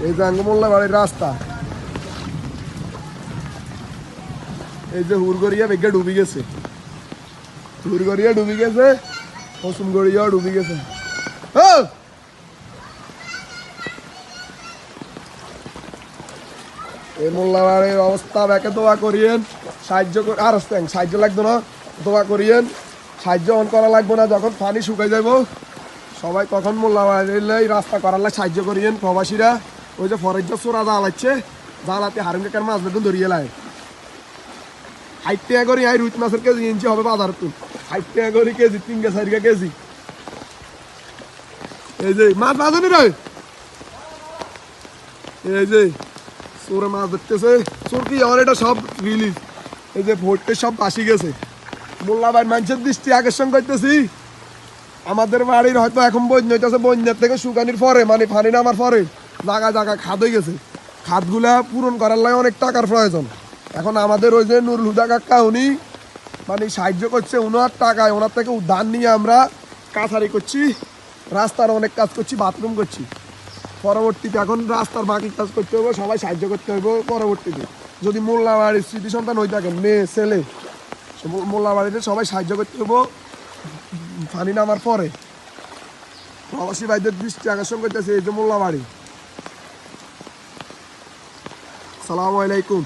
এই যে আঙ্গমোল্লা বাড়ির রাস্তা, এই যে হুরগড়িয়া বেগে ডুবি গেছে, হুরগড়িয়া ডুবি গেছে, হসুমগড়িয়াও ডুবি গেছে। এই মোল্লা বাড়ির অবস্থা ব্যাকে দোয়া করিয়েন, সাহায্য আর সাহায্য লাগতো না, দোয়া করিয়েন। সাহায্য অন করা লাগবো না, যখন পানি শুকাই যাব সবাই তখন মোল্লা বাড়ির রাস্তা করার লাগে সাহায্য করিয়েন। প্রবাসীরা ওই যে ফরেস্টার চোরা জ্বালাচ্ছে, জ্বালাতে হারুন কাকার মাছ বেতন ধরিয়ে লাগে। 60 টাকা করে আই রুই মাছের কেজি ইঞ্চি হবে বাজার, তুই 60 টাকা করে কেজি, 3 কেজি। এই যে মাছ বাজানি রে, এই যে চোরে মাছ ধরতেছে, চোর কি আমার এটা সব রিলিজ। এই যে ভোটে সব বাসি গেছে। মোল্লা ভাই মানুষের দৃষ্টি আকর্ষণ করতেছি, আমাদের বাড়ির হয়তো এখন বন্যা হইতেছে, বন্যার থেকে শুকানির পরে মানে পানি নামার পরে জায়গা জায়গা খাদ হয়ে গেছে। খাদগুলা পূরণ করার লাগে অনেক টাকার প্রয়োজন। এখন আমাদের ওই যে নুরুল হুদা কাকা উনি মানে সাহায্য করছে, ওনার টাকায় ওনার থেকে উদ্ধার নিয়ে আমরা কাছারি করছি, রাস্তার অনেক কাজ করছি, বাথরুম করছি। পরবর্তীতে এখন রাস্তার বাকি কাজ করতে হবে, সবাই সাহায্য করতে হবে। পরবর্তীতে যদি মোল্লা বাড়ির স্মৃতি সন্তান হয়ে থাকেন, মেয়ে ছেলে, মোল্লা বাড়িতে সবাই সাহায্য করতে হবে পানি নামার পরে। প্রবাসী ভাইদের দৃষ্টি আকর্ষণ করতেছে এই যে মোল্লা বাড়ি। সালামু আলাইকুম।